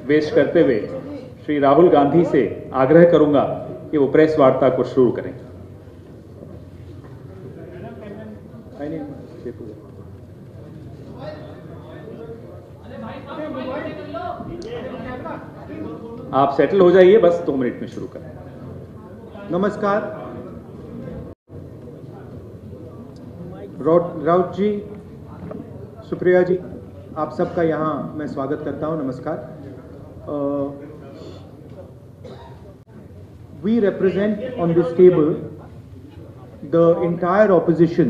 Waste करते हुए श्री राहुल गांधी से आग्रह करूंगा कि वो प्रेस वार्ता को शुरू करें। आप सेटल हो जाइए, बस 2 मिनट में शुरू करें। नमस्कार। राउत जी, सुप्रिया जी, आप सबका यहाँ मैं स्वागत करता हूँ। नमस्कार। We represent on this table the entire opposition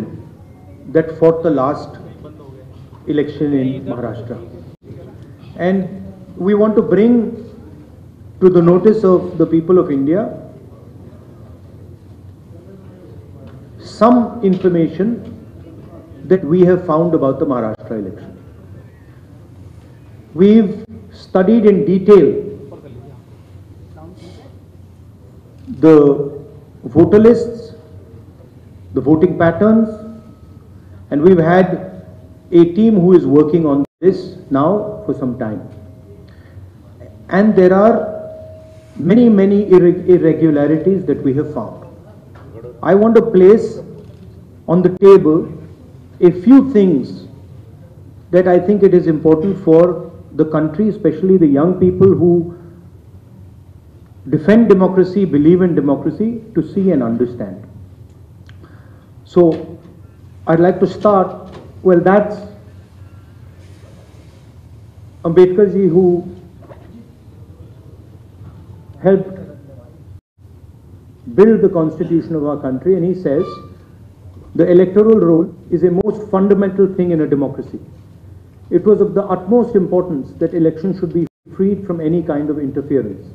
that fought the last election in Maharashtra, and we want to bring to the notice of the people of India some information that we have found about the Maharashtra election. We've studied in detail the voter lists, the voting patterns, and we've had a team who is working on this now for some time. And there are many irregularities that we have found. I want to place on the table a few things that I think it is important for the country, especially the young people who defend democracy, believe in democracy, to see and understand. So I'd like to start, well, that's Ambedkar ji, who helped build the constitution of our country, and he says the electoral roll is a most fundamental thing in a democracy. It was of the utmost importance that elections should be freed from any kind of interference.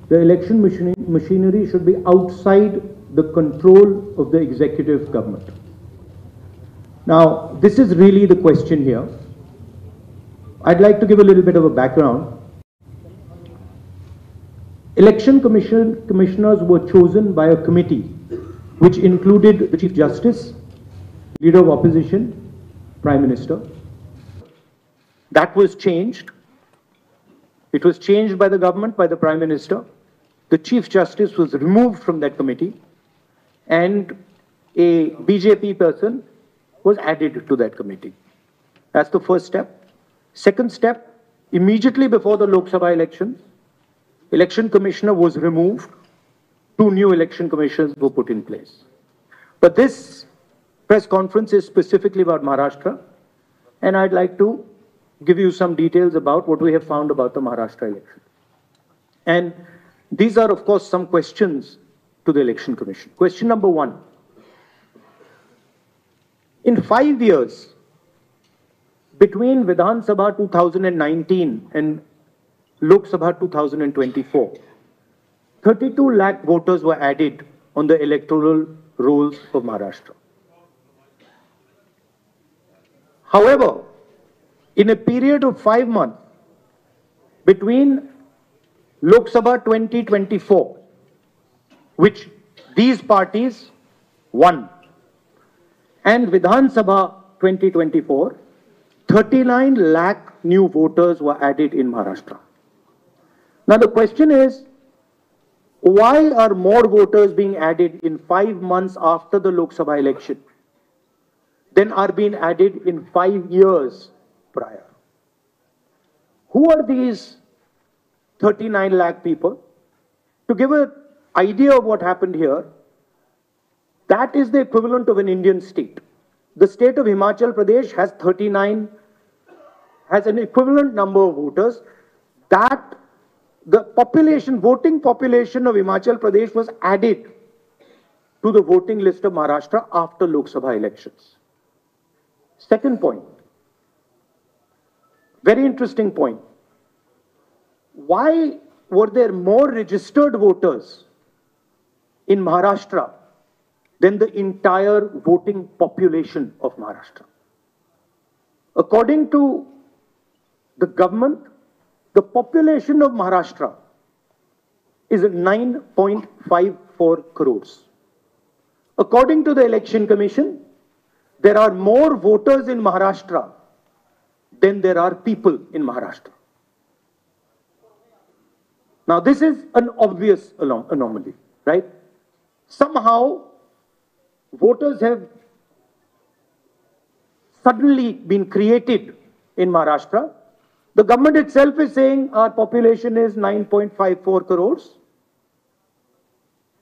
The election machinery should be outside the control of the executive government. Now, this is really the question here. I'd like to give a little bit of a background. Election commissioners were chosen by a committee which included the Chief Justice, Leader of Opposition, Prime Minister. That was changed. It was changed by the government, by the Prime Minister. The Chief Justice was removed from that committee, and a BJP person was added to that committee. That's the first step. Second step, immediately before the Lok Sabha elections, Election Commissioner was removed. 2 new election commissioners were put in place. But this press conference is specifically about Maharashtra, and I'd like to give you some details about what we have found about the Maharashtra election. And these are, of course, some questions to the Election Commission. Question number 1. In 5 years, between Vidhan Sabha 2019 and Lok Sabha 2024, 32 lakh voters were added on the electoral rolls of Maharashtra. However, in a period of 5 months between Lok Sabha 2024, which these parties won, and Vidhan Sabha 2024, 39 lakh new voters were added in Maharashtra. Now the question is, why are more voters being added in 5 months after the Lok Sabha election than are being added in 5 years prior? Who are these 39 lakh people? To give an idea of what happened here, that is the equivalent of an Indian state. The state of Himachal Pradesh has an equivalent number of voters. That the voting population of Himachal Pradesh was added to the voting list of Maharashtra after Lok Sabha elections. Second point, very interesting point. Why were there more registered voters in Maharashtra than the entire voting population of Maharashtra? According to the government, the population of Maharashtra is 9.54 crores. According to the Election Commission, there are more voters in Maharashtra than there are people in Maharashtra. Now, this is an obvious anomaly, right? Somehow, voters have suddenly been created in Maharashtra. The government itself is saying our population is 9.54 crores,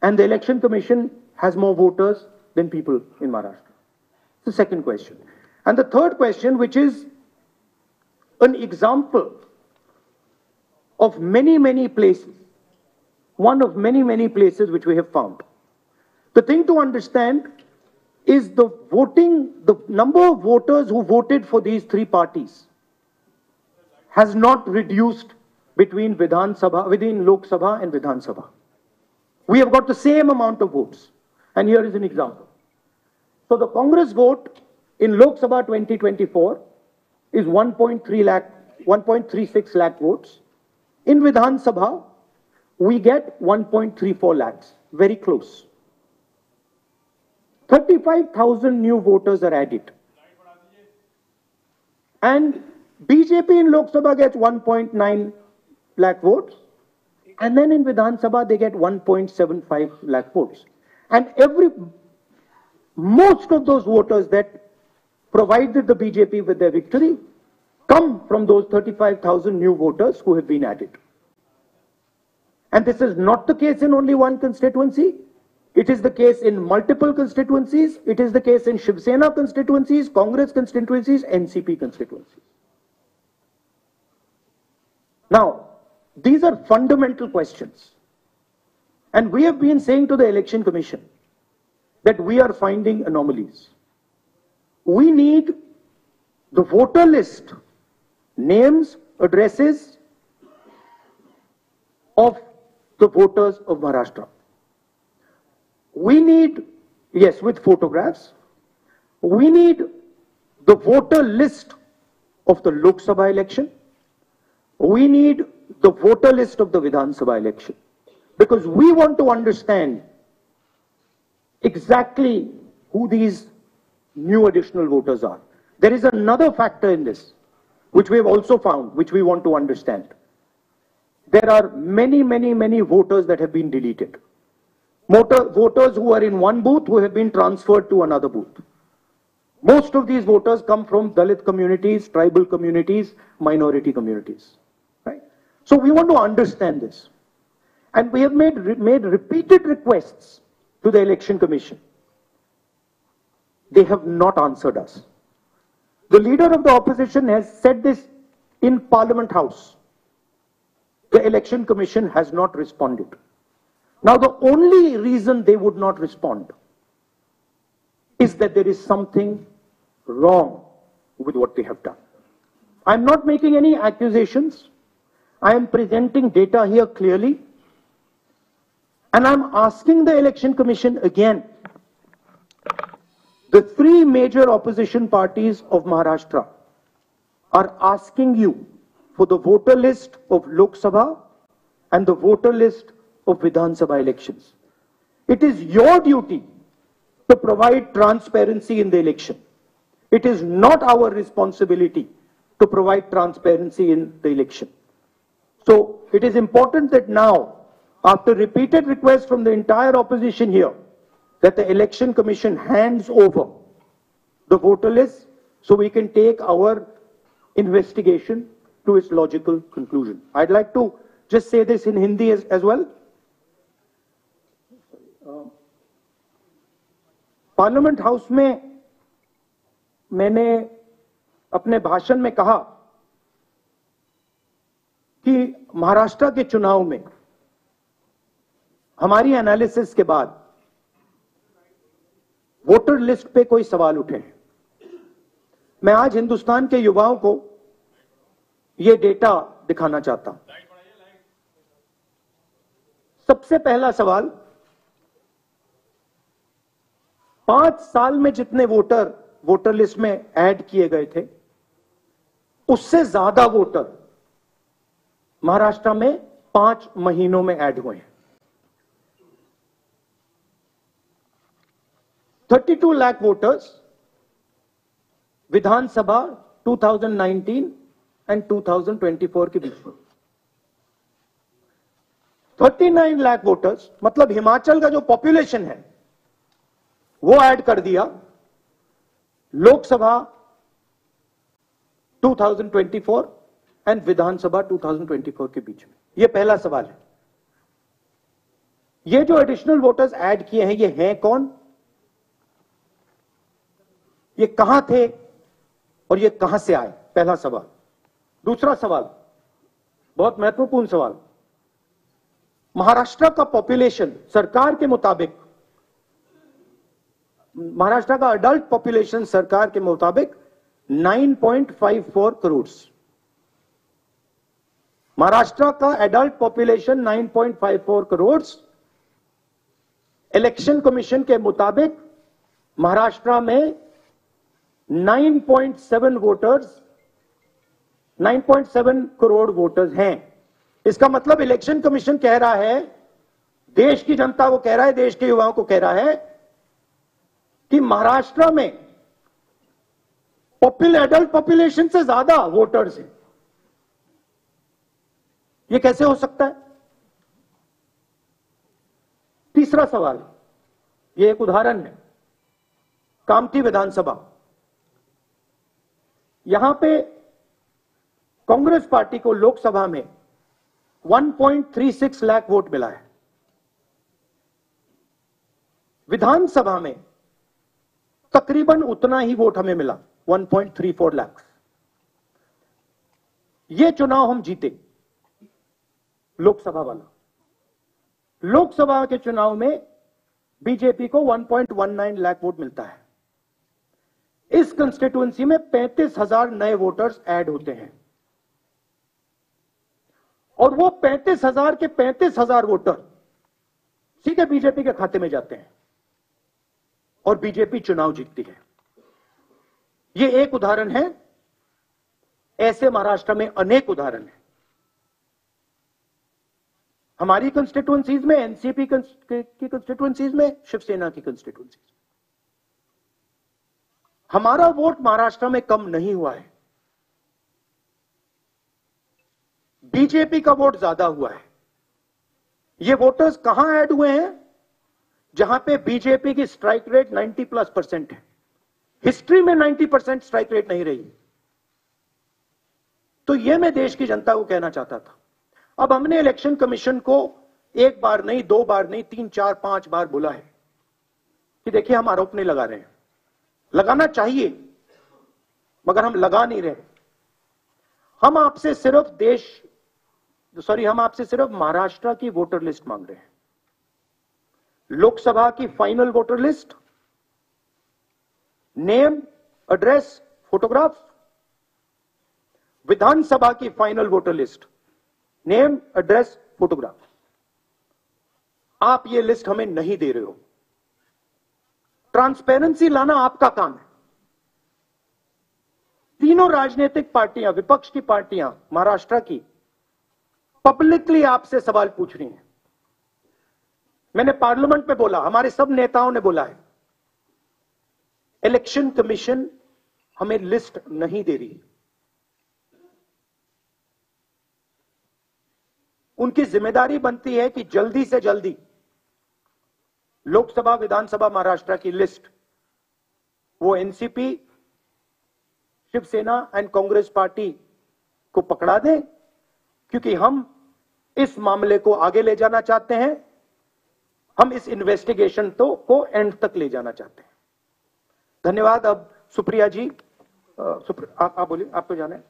and the Election Commission has more voters than people in Maharashtra. The second question. And the third question, which is an example of many, many places, one of many, many places which we have found. The thing to understand is the number of voters who voted for these three parties has not reduced within Lok Sabha and Vidhan Sabha. We have got the same amount of votes. And here is an example. So the Congress vote in Lok Sabha 2024 is 1.36 lakh votes. In Vidhan Sabha, we get 1.34 lakhs, very close. 35,000 new voters are added. And BJP in Lok Sabha gets 1.9 lakh votes. And then in Vidhan Sabha, they get 1.75 lakh votes. And most of those voters that provided the BJP with their victory come from those 35,000 new voters who have been added. And this is not the case in only one constituency. It is the case in multiple constituencies. It is the case in Shiv Sena constituencies, Congress constituencies, NCP constituencies. Now, these are fundamental questions. And we have been saying to the Election Commission that we are finding anomalies. We need the voter list, names, addresses of the voters of Maharashtra. We need, yes, with photographs. We need the voter list of the Lok Sabha election. We need the voter list of the Vidhan Sabha election. Because we want to understand exactly who these new additional voters are. There is another factor in this, which we have also found, which we want to understand. There are many, many, many voters that have been deleted. Voters who are in one booth who have been transferred to another booth. Most of these voters come from Dalit communities, tribal communities, minority communities. Right? So we want to understand this. And we have made repeated requests to the Election Commission. They have not answered us. The leader of the opposition has said this in Parliament House. The Election Commission has not responded. Now, the only reason they would not respond is that there is something wrong with what they have done. I'm not making any accusations. I am presenting data here clearly. And I'm asking the Election Commission again. The three major opposition parties of Maharashtra are asking you for the voter list of Lok Sabha and the voter list of Vidhan Sabha elections. It is your duty to provide transparency in the election. It is not our responsibility to provide transparency in the election. So it is important that now, after repeated requests from the entire opposition here, that the Election Commission hands over the voter list so we can take our investigation to its logical conclusion. I'd like to just say this in Hindi as well. Parliament house में मैंने अपने भाषण में कहा कि महाराष्ट्र के चुनाव में हमारी एनालिसिस के बाद वोटर लिस्ट पे कोई सवाल उठे हैं। मैं आज हिंदुस्तान के युवाओं को यह डेटा दिखाना चाहता हूं। सबसे पहला सवाल, 5 साल में जितने वोटर लिस्ट में ऐड किए गए थे, उससे ज्यादा वोटर महाराष्ट्र में 5 महीनों में ऐड हुए हैं। 32 लाख वोटर्स विधानसभा 2019 एंड 2024 के बीच में। 39 लाख वोटर्स, मतलब हिमाचल का जो पॉपुलेशन है वो ऐड कर दिया लोकसभा 2024 एंड विधानसभा 2024 के बीच में। यह पहला सवाल है। ये जो एडिशनल वोटर्स ऐड किए हैं, ये हैं कौन, ये कहां थे और ये कहां से आए? पहला सवाल। दूसरा सवाल, बहुत महत्वपूर्ण सवाल, महाराष्ट्र का पॉपुलेशन सरकार के मुताबिक, महाराष्ट्र का अडल्ट पॉपुलेशन सरकार के मुताबिक 9.54 करोड़। महाराष्ट्र का adult population 9.54 crore. Election commission के मुताबिक महाराष्ट्र में 9.7 करोड़ वोटर्स हैं। इसका मतलब इलेक्शन कमीशन कह रहा है, देश की जनता को कह रहा है, देश के युवाओं को कह रहा है कि महाराष्ट्र में एडल्ट पॉपुलेशन से ज्यादा वोटर्स हैं। यह कैसे हो सकता है? तीसरा सवाल, यह एक उदाहरण है, कामठी विधानसभा। यहां पे कांग्रेस पार्टी को लोकसभा में 1.36 लाख वोट मिला है, विधानसभा में तकरीबन उतना ही वोट हमें मिला, 1.34 लाख। यह चुनाव हम जीते, लोकसभा वाला। लोकसभा के चुनाव में बीजेपी को 1.19 लाख वोट मिलता है। इस कंस्टिट्यूएंसी में 35,000 नए वोटर्स ऐड होते हैं और वो 35,000 के 35,000 वोटर सीधे बीजेपी के खाते में जाते हैं और बीजेपी चुनाव जीतती है। यह एक उदाहरण है, ऐसे महाराष्ट्र में अनेक उदाहरण हैं। हमारी कंस्टिट्यूएंसीज में, एनसीपी की कंस्टिट्यूएंसीज में, शिवसेना की कंस्टिट्यूएंसीज में। हमारा वोट महाराष्ट्र में कम नहीं हुआ है, बीजेपी का वोट ज्यादा हुआ है। ये वोटर्स कहां ऐड हुए हैं? जहां पे बीजेपी की स्ट्राइक रेट 90+% है। हिस्ट्री में 90% स्ट्राइक रेट नहीं रही। तो यह मैं देश की जनता को कहना चाहता था। अब हमने इलेक्शन कमीशन को एक बार नहीं, दो बार नहीं, 3, 4, 5 बार बोला है कि देखिए हम आरोप नहीं लगा रहे हैं, लगाना चाहिए मगर हम लगा नहीं रहे। हम आपसे सिर्फ महाराष्ट्र की वोटर लिस्ट मांग रहे हैं, लोकसभा की final voter list, name, address, photograph. Vidhan Sabha की final voter list, name, address, photograph. आप ये लिस्ट हमें नहीं दे रहे हो। ट्रांसपेरेंसी लाना आपका काम है। तीनों राजनीतिक पार्टियां, विपक्ष की पार्टियां महाराष्ट्र की, पब्लिकली आपसे सवाल पूछ रही हैं। मैंने पार्लियामेंट में बोला, हमारे सब नेताओं ने बोला है, इलेक्शन कमीशन हमें लिस्ट नहीं दे रही। उनकी जिम्मेदारी बनती है कि जल्दी से जल्दी लोकसभा, विधानसभा महाराष्ट्र की लिस्ट वो NCP, Shiv Sena and Congress party को पकड़ा दें, क्योंकि हम इस मामले को आगे ले जाना चाहते हैं। हम इस इन्वेस्टिगेशन को एंड तक ले जाना चाहते हैं। धन्यवाद। अब सुप्रिया जी, आप बोलिए, आपको जाना है।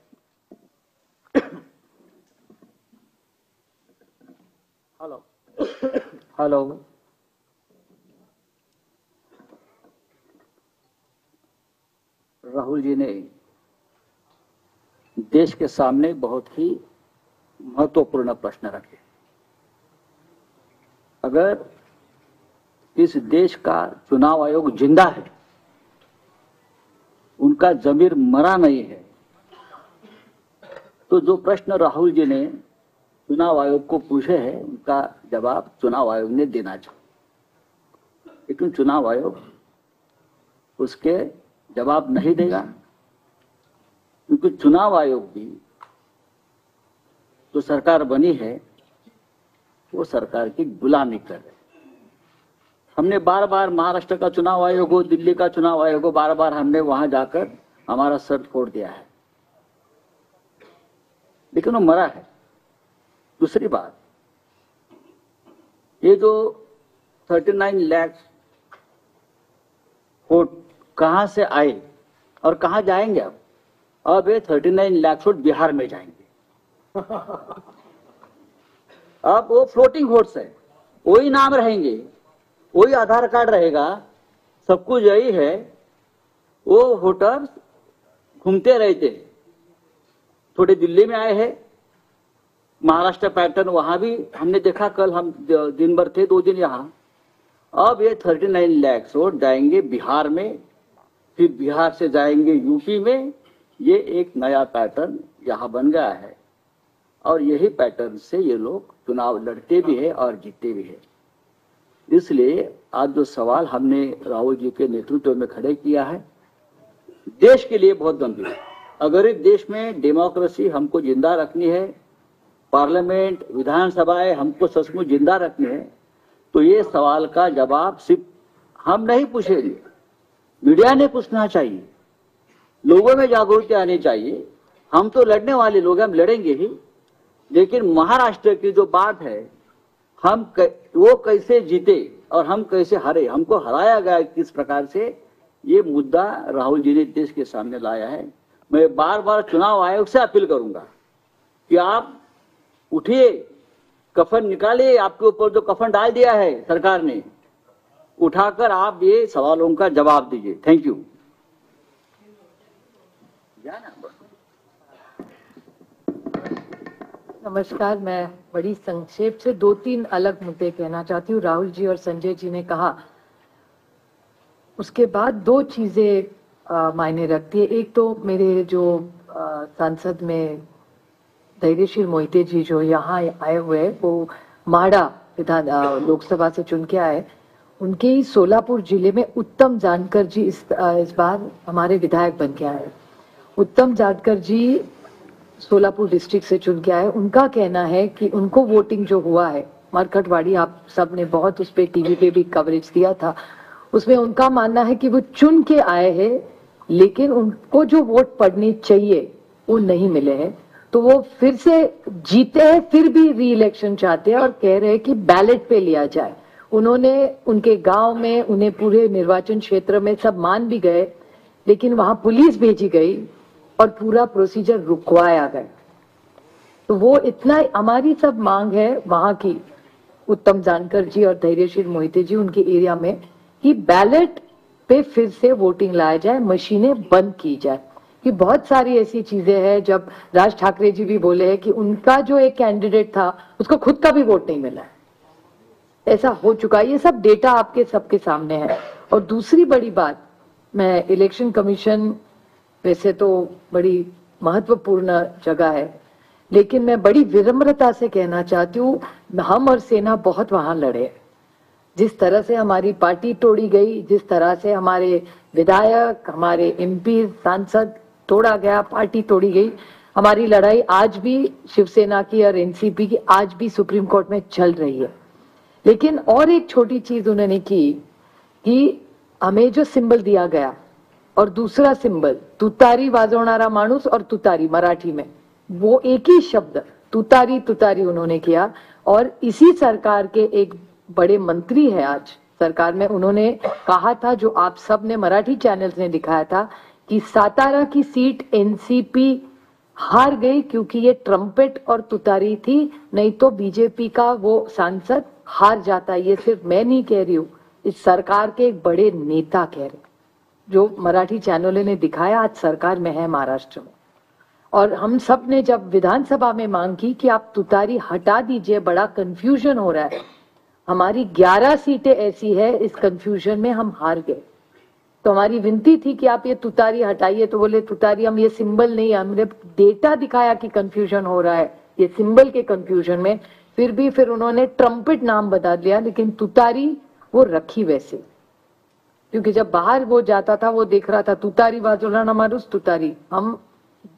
हेलो, राहुल जी ने देश के सामने बहुत ही महत्वपूर्ण प्रश्न रखे। अगर इस देश का चुनाव आयोग जिंदा है, उनका जमीर मरा नहीं है, तो जो प्रश्न राहुल जी ने चुनाव आयोग को पूछे हैं, उनका जवाब चुनाव आयोग ने देना चाहिए। लेकिन चुनाव आयोग उसके जवाब नहीं देगा, क्योंकि चुनाव आयोग भी जो सरकार बनी है वो सरकार की गुलामी कर रहे। हमने बार बार महाराष्ट्र का चुनाव आयोग हो, दिल्ली का चुनाव आयोग हो, बार बार हमने वहां जाकर हमारा सर फोड़ दिया है, लेकिन वो मरा है। दूसरी बात, ये जो 39 लाख वोट कहां से आए और कहां जाएंगे? अब ये 39 लाख वोट बिहार में जाएंगे। अब वो फ्लोटिंग वोट्स है, वही नाम रहेंगे, वही आधार कार्ड रहेगा, सब कुछ यही है। वो वोटर घूमते रहते, थोड़े दिल्ली में आए हैं, महाराष्ट्र पैटर्न वहां भी हमने देखा, कल हम दिन भर थे, 2 दिन यहाँ। अब ये 39 लाख वोट जाएंगे बिहार में, फिर बिहार से जाएंगे यूपी में। ये एक नया पैटर्न यहाँ बन गया है और यही पैटर्न से ये लोग चुनाव लड़ते भी है और जीतते भी है। इसलिए आज जो सवाल हमने राहुल जी के नेतृत्व में खड़े किया है, देश के लिए बहुत गंभीर है। अगर इस देश में डेमोक्रेसी हमको जिंदा रखनी है, पार्लियामेंट, विधानसभाएं हमको सचमुच जिंदा रखनी है, तो ये सवाल का जवाब सिर्फ हम नहीं पूछेंगे, मीडिया ने पूछना चाहिए, लोगों में जागरूकता आनी चाहिए। हम तो लड़ने वाले लोग, हम लड़ेंगे ही, लेकिन महाराष्ट्र की जो बात है, वो कैसे जीते और हम कैसे हारे, हमको हराया गया किस प्रकार से, ये मुद्दा राहुल जी ने देश के सामने लाया है। मैं बार बार चुनाव आयोग से अपील करूंगा कि आप उठिए, कफन निकालिए, आपके ऊपर जो कफन डाल दिया है सरकार ने, उठाकर आप ये सवालों का जवाब दीजिए। Thank you. नमस्कार, मैं बड़ी संक्षेप से 2-3 अलग मुद्दे कहना चाहती हूँ। राहुल जी और संजय जी ने कहा, उसके बाद 2 चीजें मायने रखती है। एक तो मेरे जो सांसद में धैर्यशील मोहिते जी जो यहाँ आए हुए हैं, वो माड़ा विधान लोकसभा से चुन के आए, उनके ही सोलापुर जिले में उत्तम जानकर जी इस बार हमारे विधायक बन के आए। उत्तम जानकर जी सोलापुर डिस्ट्रिक्ट से चुन के आए। उनका कहना है कि उनको वोटिंग जो हुआ है मरकटवाड़ी, आप सब ने बहुत उस पर टीवी पे भी कवरेज दिया था, उसमें उनका मानना है कि वो चुन के आए हैं, लेकिन उनको जो वोट पड़नी चाहिए वो नहीं मिले हैं, तो वो फिर से जीते हैं, फिर भी री इलेक्शन चाहते हैं और कह रहे हैं कि बैलेट पे लिया जाए। उन्होंने उनके गांव में, उन्हें पूरे निर्वाचन क्षेत्र में सब मान भी गए, लेकिन वहां पुलिस भेजी गई और पूरा प्रोसीजर रुकवाया गया। तो वो इतना हमारी सब मांग है वहां की, उत्तम जानकर जी और धैर्यशील मोहिते जी उनके एरिया में, कि बैलेट पे फिर से वोटिंग लाया जाए, मशीनें बंद की जाए। कि बहुत सारी ऐसी चीजें हैं, जब राज ठाकरे जी भी बोले हैं कि उनका जो एक कैंडिडेट था उसको खुद का भी वोट नहीं मिला है, ऐसा हो चुका है। ये सब डेटा आपके सबके सामने है। और दूसरी बड़ी बात, मैं इलेक्शन कमीशन वैसे तो बड़ी महत्वपूर्ण जगह है, लेकिन मैं बड़ी विनम्रता से कहना चाहती हूँ, हम और सेना बहुत वहां लड़े। जिस तरह से हमारी पार्टी तोड़ी गई, जिस तरह से हमारे विधायक, हमारे एमपी, सांसद तोड़ा गया, पार्टी तोड़ी गई, हमारी लड़ाई आज भी शिवसेना की और एनसीपी की आज भी सुप्रीम कोर्ट में चल रही है। लेकिन और एक छोटी चीज उन्होंने की कि हमें जो सिंबल दिया गया और दूसरा सिंबल तुतारी वाजवणारा माणूस और तुतारी मराठी में, वो एक ही शब्द तुतारी तुतारी उन्होंने किया। और इसी सरकार के एक बड़े मंत्री है आज सरकार में, उन्होंने कहा था, जो आप सब ने मराठी चैनल्स ने दिखाया था, कि सातारा की सीट एनसीपी हार गई क्योंकि ये ट्रम्पेट और तुतारी थी, नहीं तो बीजेपी का वो सांसद हार जाता। ये सिर्फ मैं नहीं कह रही हूँ, इस सरकार के एक बड़े नेता कह रहे, जो मराठी चैनलों ने दिखाया आज सरकार में है महाराष्ट्र में। और हम सब ने जब विधानसभा में मांग की कि आप तुतारी हटा दीजिए, बड़ा कंफ्यूजन हो रहा है, हमारी 11 सीटें ऐसी है, इस कंफ्यूजन में हम हार गए। तो हमारी विनती थी कि आप ये तुतारी हटाइए, तो बोले तुतारी हम ये सिंबल नहीं, हमने डेटा दिखाया कि कंफ्यूजन हो रहा है ये सिंबल के कंफ्यूजन में, फिर उन्होंने ट्रम्पेट नाम बता दिया, लेकिन तुतारी वो रखी वैसे, क्योंकि जब बाहर वो जाता था वो देख रहा था तुतारी वाजवणारा माणूस तुतारी, हम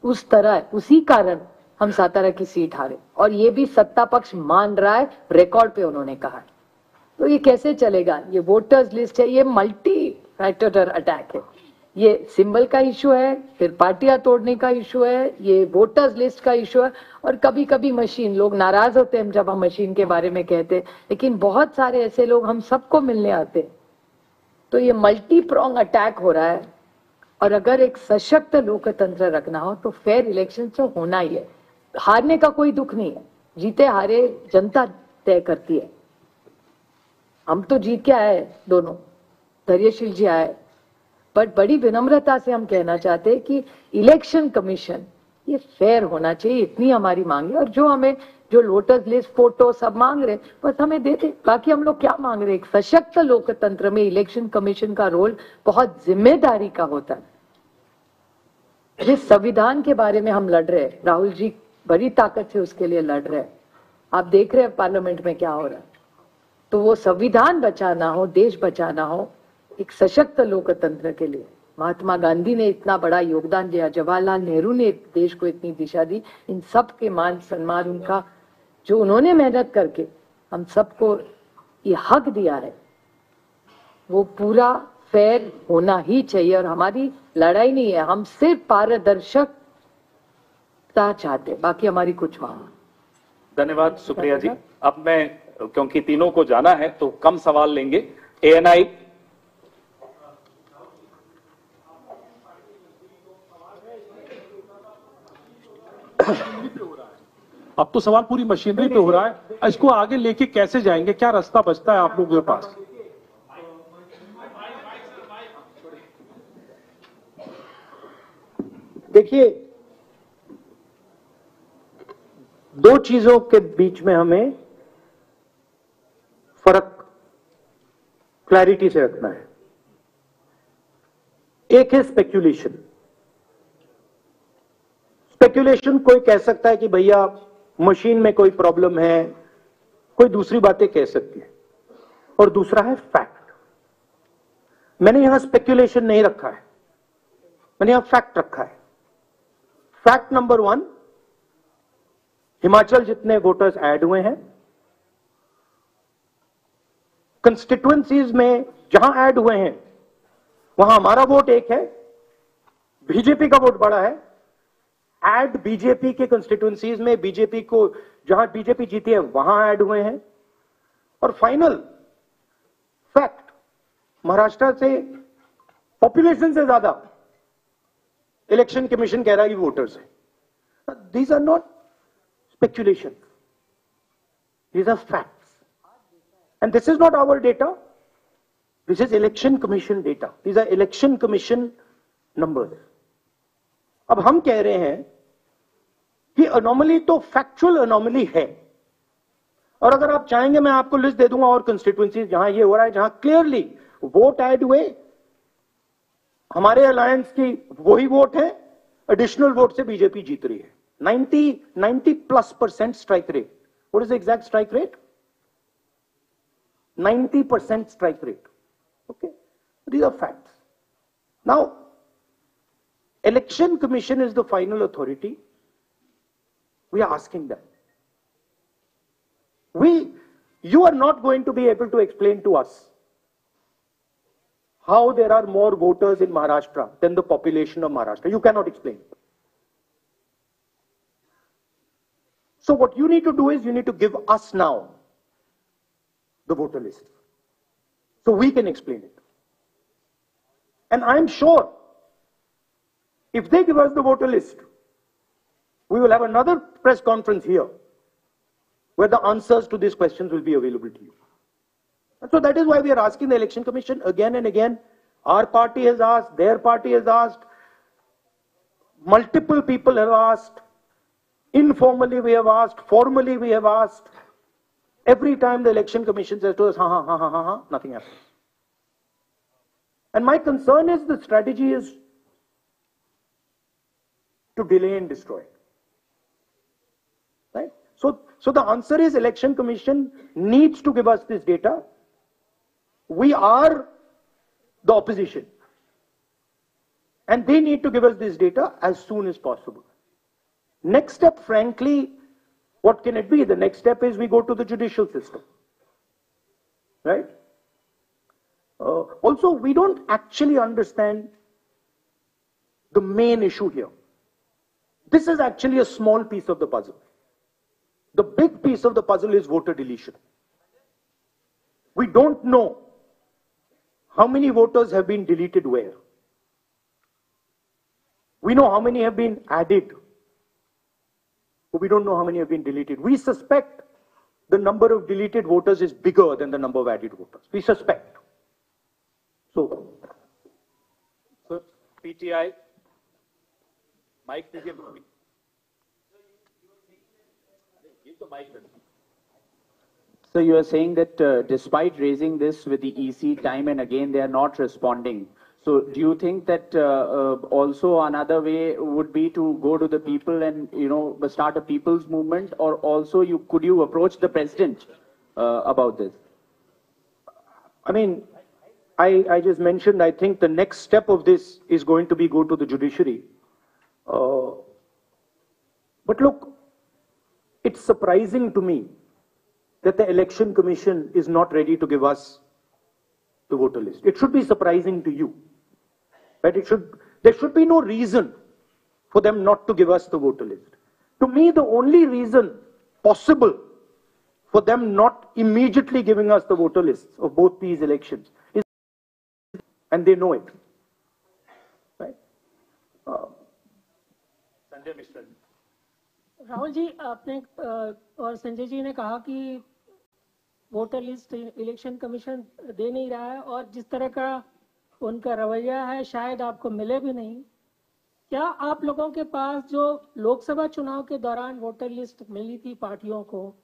उस तरह उसी कारण हम सातारा की सीट हारे, और ये भी सत्ता पक्ष मान रहा है, रिकॉर्ड पे उन्होंने कहा। तो ये कैसे चलेगा? ये वोटर्स लिस्ट है, ये मल्टी फैक्टर अटैक है। ये सिंबल का इशू है, फिर पार्टियां तोड़ने का इशू है, ये वोटर्स लिस्ट का इशू है, और कभी कभी मशीन। लोग नाराज होते हैं जब हम मशीन के बारे में कहते हैं, लेकिन बहुत सारे ऐसे लोग हम सबको मिलने आते हैं। तो ये मल्टी प्रोंग अटैक हो रहा है, और अगर एक सशक्त लोकतंत्र रखना हो तो फेयर इलेक्शन तो होना ही है। हारने का कोई दुख नहीं है, जीते हारे जनता तय करती है। हम तो जीत के आए दोनों, धैर्यशील जी आए, बट बड़ी विनम्रता से हम कहना चाहते हैं कि इलेक्शन कमीशन ये फेयर होना चाहिए, इतनी हमारी मांग है। और जो हमें जो वोटर्स लिस्ट फोटो सब मांग रहे, बस हमें दे दे। बाकी हम लोग क्या मांग रहे? एक सशक्त लोकतंत्र में इलेक्शन कमीशन का रोल बहुत जिम्मेदारी का होता है। जिस संविधान के बारे में हम लड़ रहे हैं, राहुल जी बड़ी ताकत से उसके लिए लड़ रहे हैं। आप देख रहे हैं पार्लियामेंट में क्या हो रहा है। तो वो संविधान बचाना हो, देश बचाना हो, एक सशक्त लोकतंत्र के लिए महात्मा गांधी ने इतना बड़ा योगदान दिया, जवाहरलाल नेहरू ने देश को इतनी दिशा दी। इन सब के मान सम्मान, उनका जो उन्होंने मेहनत करके हम सबको ये हक दिया है, वो पूरा फेयर होना ही चाहिए। और हमारी लड़ाई नहीं है, हम सिर्फ पारदर्शकता चाहते हैं, बाकी हमारी कुछ मांग। धन्यवाद सुप्रिया जी। अब मैं, क्योंकि तीनों को जाना है तो कम सवाल लेंगे। ANI अब तो सवाल पूरी मशीनरी पे हो रहा है, इसको आगे लेके कैसे जाएंगे? क्या रास्ता बचता है आप लोगों के पास? देखिए, दो चीजों के बीच में हमें फर्क क्लैरिटी से रखना है। एक है स्पेक्यूलेशन। स्पेक्यूलेशन कोई कह सकता है कि भैया मशीन में कोई प्रॉब्लम है, कोई दूसरी बातें कह सकती है, और दूसरा है फैक्ट। मैंने यहां स्पेक्यूलेशन नहीं रखा है, मैंने यहां फैक्ट रखा है। फैक्ट नंबर 1, हिमाचल जितने वोटर्स ऐड हुए हैं, कंस्टिट्युएंसीज में जहां ऐड हुए हैं वहां हमारा वोट एक है, बीजेपी का वोट बड़ा है। ऐड बीजेपी के कंस्टिट्युएंसीज में बीजेपी को जहां बीजेपी जीती है वहां ऐड हुए हैं। और फाइनल फैक्ट, महाराष्ट्र से पॉपुलेशन से ज्यादा इलेक्शन कमीशन कह रहा है कि वोटर्स है। These are not speculation, these are facts, and this is not our data, this is Election Commission data, these are Election Commission numbers. अब हम कह रहे हैं कि अनोमली तो फैक्चुअल अनोमली है, और अगर आप चाहेंगे मैं आपको लिस्ट दे दूंगा और कंस्टिट्युएंसीज जहां ये हो रहा है, जहां क्लियरली वोट ऐड हुए, हमारे अलायंस की वही वोट है, एडिशनल वोट से बीजेपी जीत रही है। 90+ strike rate. What is the exact strike rate? 90% strike rate. Okay, these are facts. Now Election Commission is the final authority. We are asking them. You are not going to be able to explain to us how there are more voters in Maharashtra than the population of Maharashtra. You cannot explain. So what you need to do is you need to give us now the voter list, so we can explain it. And I am sure if they give us the voter list, we will have another press conference here where the answers to these questions will be available to you. And so that is why we are asking the Election Commission again and again. Our party has asked, their party has asked, multiple people have asked, informally we have asked, formally we have asked. Every time the Election Commission says to us, nothing happens. And my concern is the strategy is to delay and destroy. Right? So the answer is Election Commission needs to give us this data. We are the opposition, and they need to give us this data as soon as possible. Next step, frankly, what can it be? The next step is we go to the judicial system, right? Also, we don't actually understand the main issue here. This is actually a small piece of the puzzle. The big piece of the puzzle is voter deletion. We don't know how many voters have been deleted where. We know how many have been added, but we don't know how many have been deleted. We suspect the number of deleted voters is bigger than the number of added voters. We suspect. So, PTI, Mike, give the mic. So you are saying that despite raising this with the EC time and again, they are not responding. So do you think that also another way would be to go to the people and, you know, start a people's movement, or also could you approach the president about this? I mean, I just mentioned, I think the next step of this is going to be go to the judiciary. But look, it's surprising to me that the Election Commission is not ready to give us the voter list. It should be surprising to you. Right? There should be no reason for them not to give us the voter list. To me, the only reason possible for them not immediately giving us the voter lists of both these elections is, and they know it. Right? Sanjay Mishra. Rahul ji, आपने और संजय जी ने कहा कि voter list election commission दे नहीं रहा है, और जिस तरह का उनका रवैया है शायद आपको मिले भी नहीं। क्या आप लोगों के पास जो लोकसभा चुनाव के दौरान वोटर लिस्ट मिली थी पार्टियों को,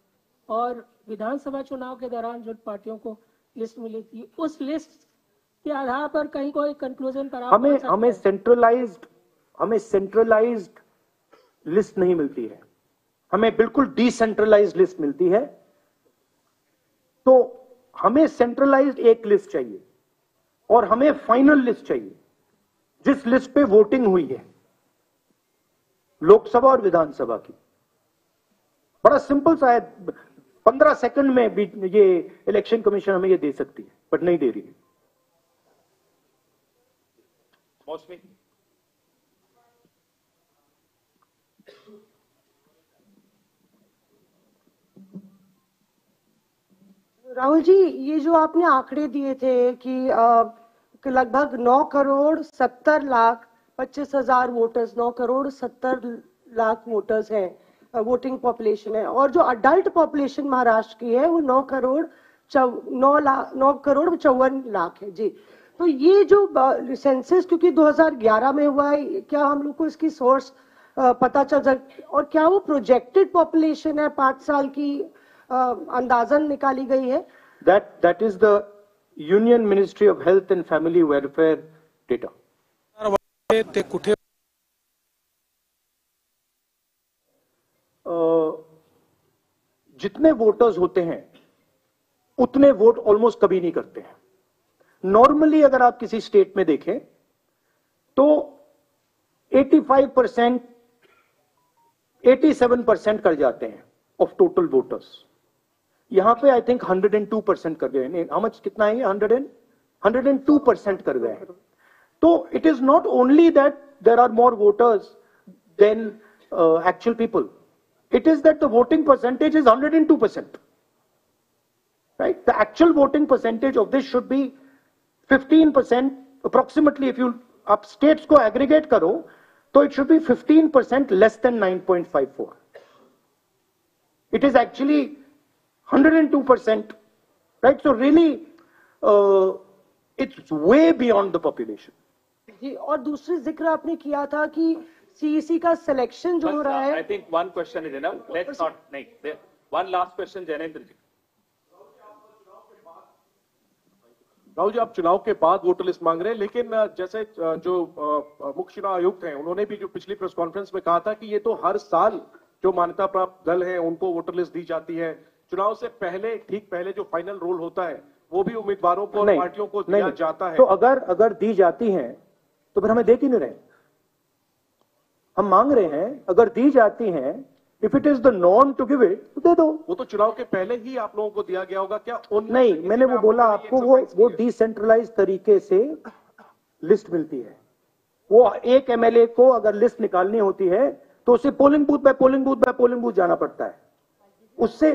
और विधानसभा चुनाव के दौरान जो पार्टियों को लिस्ट मिली थी, उस लिस्ट के आधार पर कहीं कोई कंक्लूजन पर आप हमें सेंट्रलाइज्ड लिस्ट नहीं मिलती है, हमें बिल्कुल डिसेंट्रलाइज्ड लिस्ट मिलती है। तो हमें सेंट्रलाइज्ड एक लिस्ट चाहिए और हमें फाइनल लिस्ट चाहिए जिस लिस्ट पे वोटिंग हुई है लोकसभा और विधानसभा की। बड़ा सिंपल सा है, 15 सेकंड में भी ये इलेक्शन कमीशन हमें ये दे सकती है, बट नहीं दे रही है। मौसमी, राहुल जी, ये जो आपने आंकड़े दिए थे कि लगभग 9 करोड़ 70 लाख 25,000 वोटर्स, 9 करोड़ 70 लाख वोटर्स हैं, वोटिंग पॉपुलेशन है, और जो अडल्ट पॉपुलेशन महाराष्ट्र की है वो 9 करोड़ 54 लाख है जी। तो ये जो सेंसस क्योंकि 2011 में हुआ है, क्या हम लोग को इसकी सोर्स पता चल सकता, और क्या वो प्रोजेक्टेड पॉपुलेशन है 5 साल की अंदाजन निकाली गई है? That is the Union Ministry of Health and Family Welfare data. जितने वोटर्स होते हैं उतने वोट ऑलमोस्ट कभी नहीं करते हैं। नॉर्मली अगर आप किसी स्टेट में देखें तो 85%, 87% कर जाते हैं ऑफ टोटल वोटर्स। यहां पे आई थिंक 102% कर गए। नहीं, हाउ मच, कितना है ये? 102% कर गए। तो it is not only that there are more voters than actual people, it is that the voting percentage is 102%, right? The actual voting percentage of this should be 15% approximately. If you up states को aggregate करो तो it should be 15% less than 9.54. It is actually 102%, right? So really it's way beyond the population. जी, और दूसरी जिक्र आपने किया था कि सीईसी का सिलेक्शन जो हो रहा है। I think one question is enough. Let's not. नहीं, one last question, जैनेंद्र जी। राहुल जी, आप चुनाव के बाद वोटर लिस्ट मांग रहे हैं, लेकिन जैसे जो मुख्य चुनाव आयुक्त हैं उन्होंने भी जो पिछली प्रेस कॉन्फ्रेंस में कहा था कि ये तो हर साल जो मान्यता प्राप्त दल हैं उनको वोटर लिस्ट दी जाती है। चुनाव से पहले, ठीक पहले जो फाइनल रोल होता है वो भी उम्मीदवारों को और पार्टियों को दिया जाता है। तो अगर दी जाती है तो फिर हमें दे क्यों नहीं रहे? हम मांग रहे हैं, अगर दी जाती हैं, if it is the norm to give it, तो दे दो। वो तो चुनाव के पहले ही आप लोगों को दिया गया होगा क्या? नहीं, मैंने वो बोला आपको, वो डिसेंट्रलाइज तरीके से लिस्ट मिलती है। वो एक एमएलए को अगर लिस्ट निकालनी होती है तो उसे polling booth by polling booth by polling booth जाना पड़ता है। उससे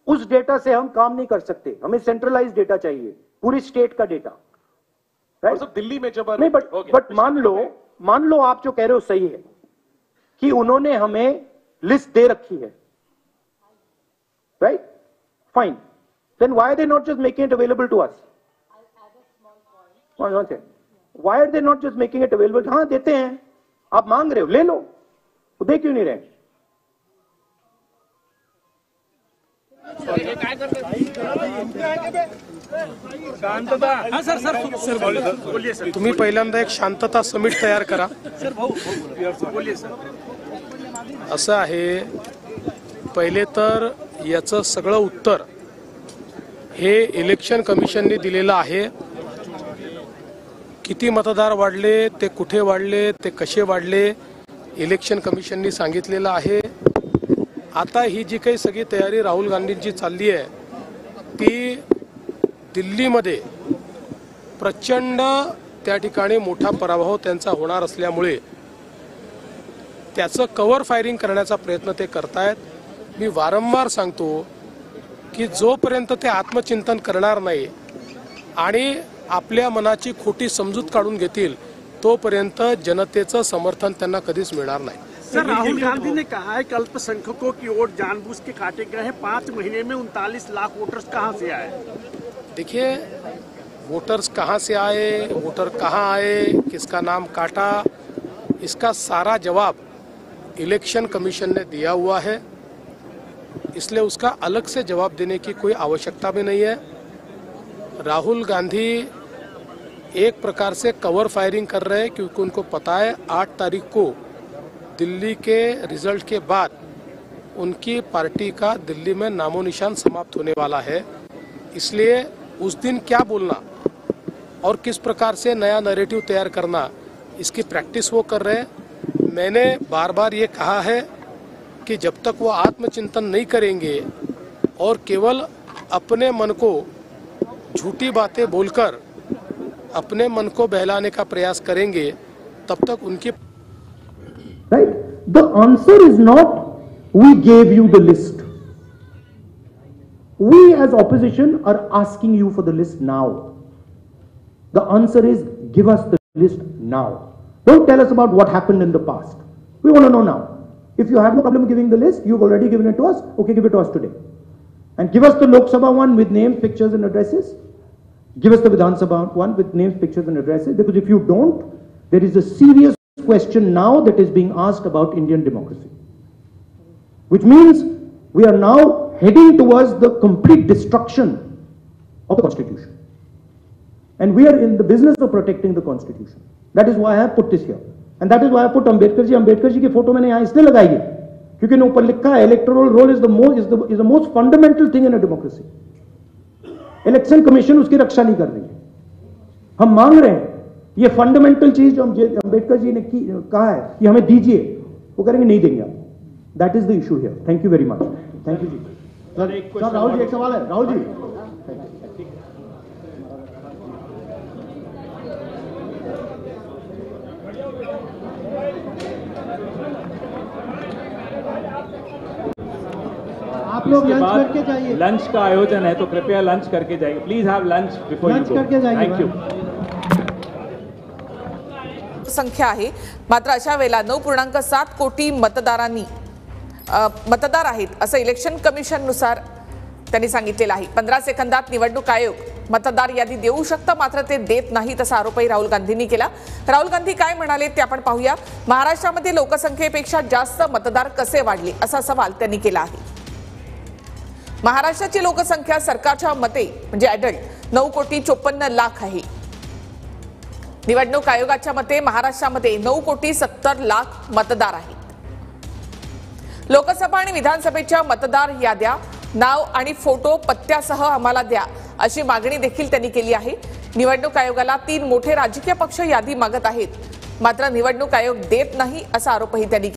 उस डेटा से हम काम नहीं कर सकते, हमें सेंट्रलाइज डेटा चाहिए, पूरी स्टेट का डेटा। राइट? दिल्ली में जब नहीं, बट मान लो आप जो कह रहे हो सही है कि उन्होंने हमें लिस्ट दे रखी है, right? Fine, then why are they not just making it available to us? Why are they not just making it available? हाँ, देते हैं, आप मांग रहे हो, ले लो, तो दे क्यों नहीं रहे? तुम्ही पहिल्यांदा एक शांतता समिट तयार करा। असं आहे, पहिले तर याचं सगळं उत्तर हे इलेक्शन कमिशनने दिलेलं आहे। किती मतदार वाढले, ते कुठे वाढले, ते कसे वाढले, इलेक्शन कमिशनने सांगितलेलं आहे। आता ही जी काही सगळी तयारी राहुल गांधींची चालली आहे ती दिल्लीमध्ये प्रचंड त्या ठिकाणी मोठा पराभव त्यांचा होणार असल्यामुळे त्याचं कव्हर फायरिंग करण्याचा प्रयत्न ते करतायत। मी वारंवार सांगतो की जोपर्यंत ते आत्मचिंतन करणार नाही आणि आपल्या मनाची खोटी समजूत काढून घेतील तोपर्यंत जनतेचं समर्थन त्यांना कधीच मिळणार नाही। सर, राहुल गांधी ने कहा है कि अल्पसंख्यकों की वोट जानबूझ के काटे गए हैं। 5 महीने में 39 लाख वोटर्स कहां से आए? देखिए, वोटर्स कहां से आए, वोटर कहां आए, किसका नाम काटा, इसका सारा जवाब इलेक्शन कमीशन ने दिया हुआ है, इसलिए उसका अलग से जवाब देने की कोई आवश्यकता भी नहीं है। राहुल गांधी एक प्रकार से कवर फायरिंग कर रहे हैं क्योंकि उनको पता है 8 तारीख को दिल्ली के रिजल्ट के बाद उनकी पार्टी का दिल्ली में नामो निशान समाप्त होने वाला है। इसलिए उस दिन क्या बोलना और किस प्रकार से नया नैरेटिव तैयार करना, इसकी प्रैक्टिस वो कर रहे हैं। मैंने बार बार ये कहा है कि जब तक वो आत्मचिंतन नहीं करेंगे और केवल अपने मन को झूठी बातें बोलकर अपने मन को बहलाने का प्रयास करेंगे तब तक उनकी Right? The answer is not, we gave you the list. We as opposition are asking you for the list now. The answer is, give us the list now. Don't tell us about what happened in the past. We want to know now. If you have no problem giving the list, you've already given it to us, okay, give it to us today. And give us the Lok Sabha one with names, pictures and addresses. Give us the Vidhan Sabha one with names, pictures and addresses. Because if you don't, there is a serious question now that is being asked about Indian democracy, which means we are now heading towards the complete destruction of the constitution, and we are in the business of protecting the constitution. That is why I have put this here, and that is why I put Ambedkar ji की photo मैंने यहाँ इसलिए लगाई है क्योंकि ऊपर लिखा है electoral roll is the most fundamental thing in a democracy. Election commission उसकी रक्षा नहीं कर रही है। हम मांग रहे हैं ये फंडामेंटल चीज जो अंबेडकर जी ने कहा है कि हमें दीजिए, वो करेंगे नहीं देंगे आप। That is the issue here. Thank you very much. Thank you जी। सर राहुल जी, एक सवाल है। राहुल जी, आप लोग लंच करके जाइए। लंच का आयोजन है तो कृपया लंच करके जाइए। Please have lunch before you go. करके जाइए। Thank you. संख्या आहे, मात्र अशा वेळेला 9.7 कोटी मतदार आहेत असं इलेक्शन कमिशननुसार त्यांनी सांगितलेलं आहे। 15 सेकंदात निवडणूक आयोग मतदार यादी देऊ शकतं, मात्र ते देत नाही असा आरोपही राहुल गांधींनी केला। राहुल गांधी काय म्हणाले ते आपण पाहूया। महाराष्ट्रामध्ये लोकसंख्येपेक्षा जास्त मतदार कसे वाढले असा सवाल त्यांनी केला आहे। महाराष्ट्राची लोकसंख्या सरकारच्या मते म्हणजे ॲडल्ट 9,54,00,000 आहे। निवडणूक आयोगाच्या मते महाराष्ट्रामध्ये 9,70,00,000 मतदार आहेत। लोकसभा आणि विधानसभेच्या मतदार याद्या नाव आणि फोटो पत्त्यासह आम्हाला द्या अशी मागणी देखील त्यांनी केली आहे। निवडणूक आयोगाला 3 मोठे राजकीय पक्ष यादी मागत आहेत। मात्र निवडणूक आयोग देत नाही असा आरोपही त्यांनी केला.